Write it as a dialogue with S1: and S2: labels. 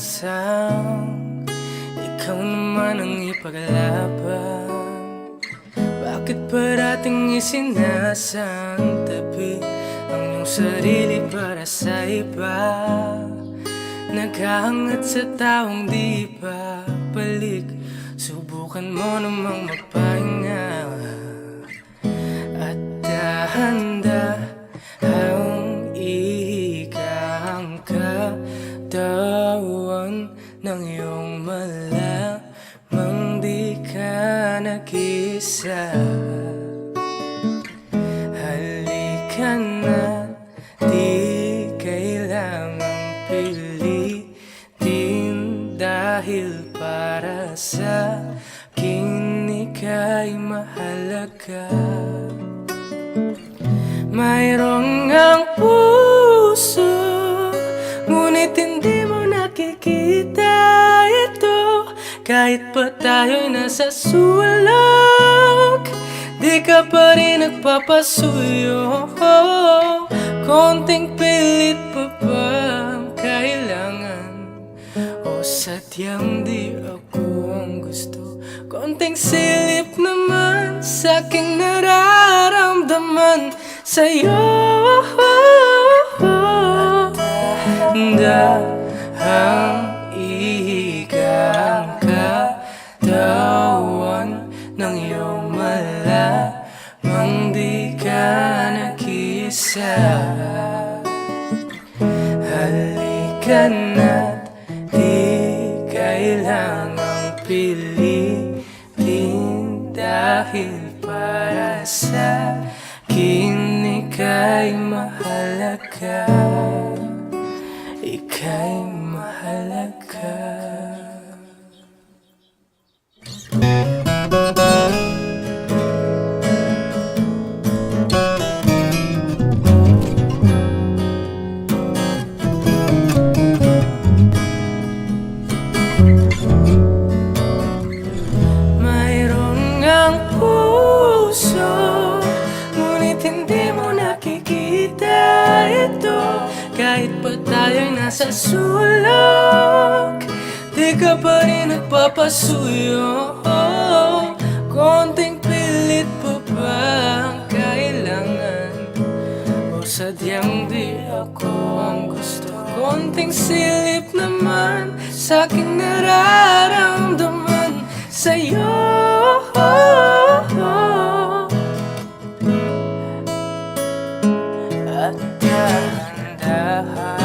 S1: inaasang ikaw naman ang ipaglaban. Bakit parating isinasantabi ang iyong sarili para sa iba? Naghahangat sa taong di babalik. Subukan mo namang magpahinga at handa ang ihikang katawan ng iyong malamang di ka nag-isa. Halika na, di kailangang pilitin, dahil para sa akin ika'y mahalaga. Mayroong ngang puso, ngunit hindi mo nakikita ito. Kahit pa tayo'y nasa sulok, di ka pa rin nagpapasuyo. Konting pilit pa ba ang kailangan? O sadyang di ako ang gusto? Konting silip naman sa aking nararamdaman sa'yo. Handa ang ihikang katawan ng iyong malamang di ka nag-isa. Halika na't di kailangang pilitin, dahil para sa akin ika'y mahalaga. Ika'y mahalaga. Mayroon ngang puso, ngunit hindi mo nakikita ito. Kahit pa tayo'y nasa sulok, di ka pa rin nagpapasuyo. Konting pilit pa ba ang kailangan? O sadyang di ako ang gusto? Konting silip naman sa aking nararamdaman sa'yo. At dahan-dahan